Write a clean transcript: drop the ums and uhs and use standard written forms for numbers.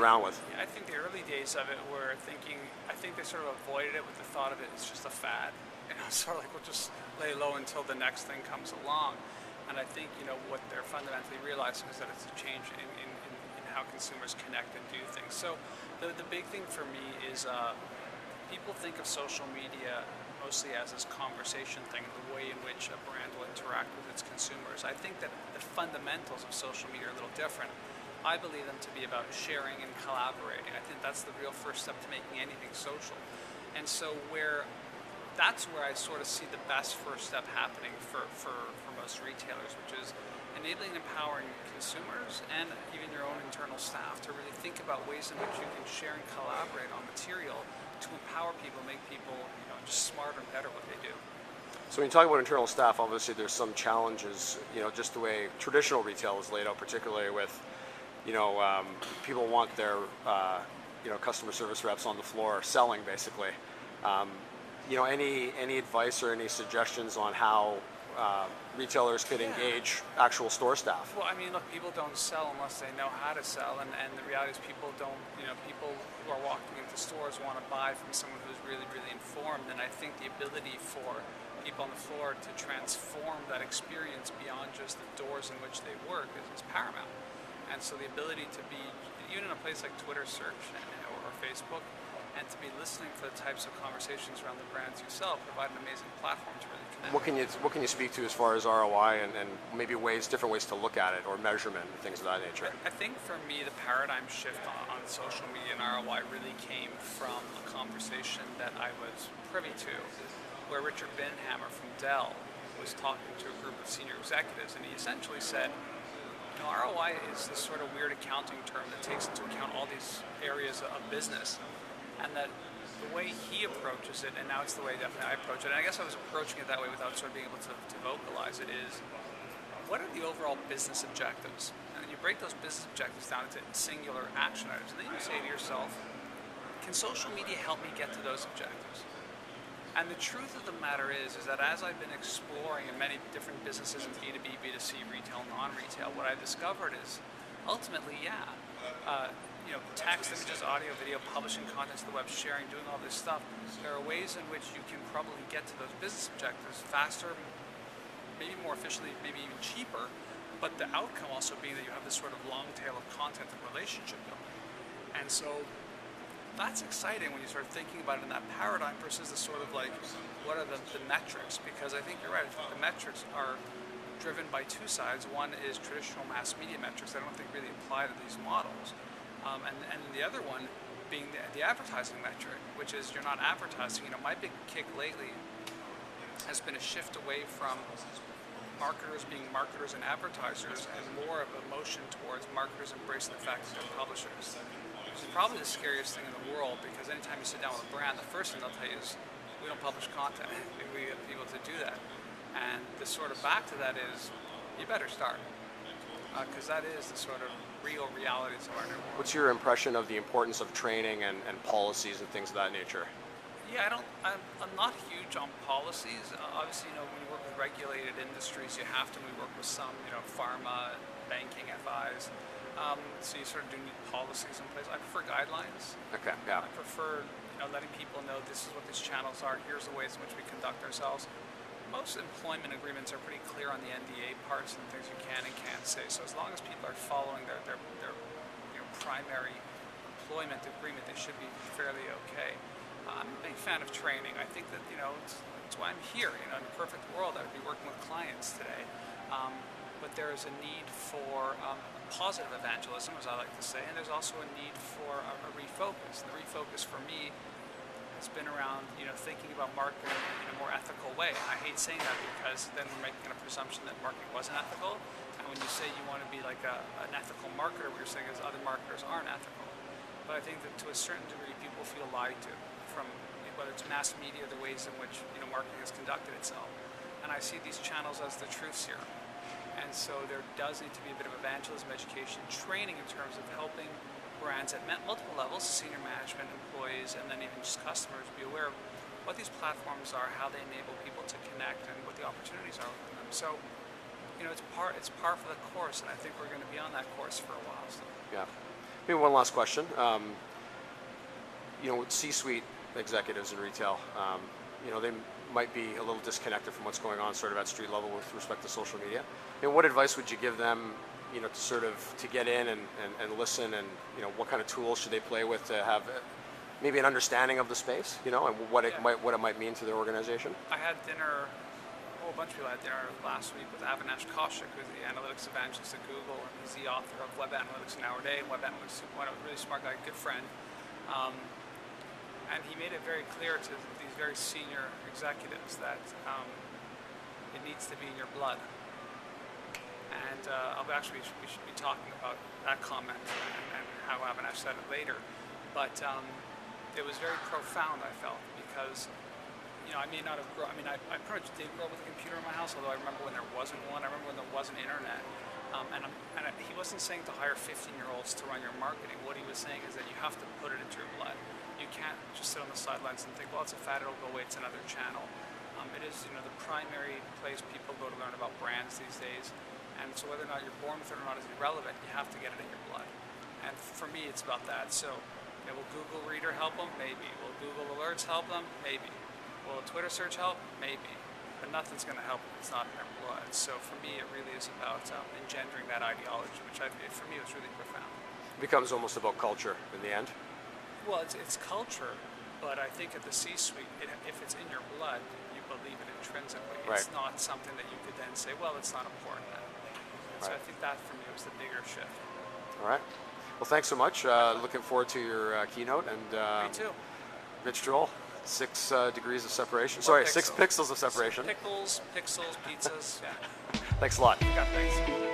around with? Yeah, I think the early days of it were thinking, I think they sort of avoided it with the thought of it as just a fad. Sort of like we'll just lay low until the next thing comes along. And I think, what they're fundamentally realizing is that it's a change in how consumers connect and do things. So the big thing for me is people think of social media mostly as this conversation thing, the way in which a brand will interact with its consumers. I think that the fundamentals of social media are a little different. I believe them to be about sharing and collaborating. I think that's the real first step to making anything social. And so that's where I sort of see the best first step happening for most retailers, which is enabling and empowering consumers and even your own internal staff to really think about ways in which you can share and collaborate on material to empower people, make people just smarter and better what they do. So when you talk about internal staff, obviously there's some challenges, just the way traditional retail is laid out, particularly with, people want their, customer service reps on the floor selling basically. Any advice or any suggestions on how retailers could engage actual store staff? Well, look, people don't sell unless they know how to sell, and the reality is people don't, people who are walking into stores want to buy from someone who's really, really informed, and I think the ability for people on the floor to transform that experience beyond just the doors in which they work is paramount. And so the ability to be, even in a place like Twitter search or Facebook, and to be listening for the types of conversations around the brands you sell provide an amazing platform to really connect. What can you speak to as far as ROI and maybe different ways to look at it, or measurement and things of that nature? I think for me the paradigm shift on social media and ROI really came from a conversation that I was privy to, where Richard Binhammer from Dell was talking to a group of senior executives, and he essentially said, ROI is this sort of weird accounting term that takes into account all these areas of business. And that the way he approaches it, and now it's the way definitely I approach it, and I guess I was approaching it that way without sort of being able to vocalize it, is what are the overall business objectives? And you break those business objectives down into singular action items, and then you say to yourself, can social media help me get to those objectives? And the truth of the matter is that as I've been exploring in many different businesses in B2B, B2C, retail, non-retail, what I've discovered is ultimately, text, images, audio, video, publishing content to the web, sharing, doing all this stuff. There are ways in which you can probably get to those business objectives faster, maybe more efficiently, maybe even cheaper, but the outcome also being that you have this sort of long tail of content and relationship building. And so that's exciting when you start thinking about it in that paradigm versus the sort of like, what are the metrics? Because I think you're right, I think the metrics are driven by two sides. One is traditional mass media metrics that I don't think really apply to these models. And the other one being the advertising metric, which is you're not advertising. My big kick lately has been a shift away from marketers being marketers and advertisers and more of a motion towards marketers embracing the fact that they're publishers. Which is probably the scariest thing in the world, because anytime you sit down with a brand, the first thing they'll tell you is, we don't publish content. We get people to do that. And the sort of back to that is, you better start. Because that is the sort of real realities of our new world. What's your impression of the importance of training and policies and things of that nature? Yeah, I'm not huge on policies. Obviously, when you work with regulated industries, you have to. We work with some, pharma, banking, FIs. So you sort of do need policies in place. I prefer guidelines. Okay, yeah. I prefer, letting people know this is what these channels are. Here's the ways in which we conduct ourselves. Most employment agreements are pretty clear on the NDA parts and things you can and can't say. So as long as people are following their primary employment agreement, they should be fairly okay. I'm a big fan of training. I think that it's why I'm here. In a perfect world, I would be working with clients today. But there is a need for positive evangelism, as I like to say, and there's also a need for a refocus. The refocus for me has been around, thinking about marketing in a more ethical way. And I hate saying that because then we're making a presumption that marketing wasn't ethical. And when you say you want to be like an ethical marketer, what you're saying is other marketers aren't ethical. But I think that to a certain degree, people feel lied to from whether it's mass media, the ways in which marketing has conducted itself. And I see these channels as the truth serum. And so there does need to be a bit of evangelism, education, training in terms of helping brands at multiple levels, senior management, employees, and then even just customers be aware of what these platforms are, how they enable people to connect, and what the opportunities are within them. So, Yeah. Maybe one last question. With C-suite executives in retail, they might be a little disconnected from what's going on sort of at street level with respect to social media. What advice would you give them, to get in and listen, and what kind of tools should they play with to have maybe an understanding of the space, and what it might mean to their organization? I had dinner. A whole bunch of people had dinner last week with Avinash Kaushik, who's the analytics evangelist at Google, and he's the author of Web Analytics in Our Day and Web Analytics 2.0, a really smart guy, good friend. And he made it very clear to these very senior executives that it needs to be in your blood. And we should be talking about that comment and how Avinash said it later. But it was very profound, I felt, because I may not have grown. I pretty much did grow up with a computer in my house, although I remember when there wasn't one. I remember when there wasn't internet. He wasn't saying to hire 15-year-olds to run your marketing. What he was saying is that you have to put it into your blood. You can't just sit on the sidelines and think, well, it's a fad, it'll go away, it's another channel. It is, the primary place people go to learn about brands these days. And so whether or not you're born with it or not is irrelevant. You have to get it in your blood. And for me, it's about that. So, will Google Reader help them? Maybe. Will Google Alerts help them? Maybe. Will a Twitter search help? Maybe. But nothing's going to help if it's not in their blood. So for me, it really is about engendering that ideology, which for me was really profound. It becomes almost about culture in the end. Well, it's culture, but I think at the C-suite, if it's in your blood, you believe it intrinsically. Right. It's not something that you could then say, well, it's not important then. So I think that for me was the bigger shift. All right. Well, thanks so much. Looking forward to your keynote. And me too. Rich Joel. 6 degrees of separation. Sorry, 6 pixels of separation. 6 pixels, pizzas, yeah. Thanks a lot. You got thanks.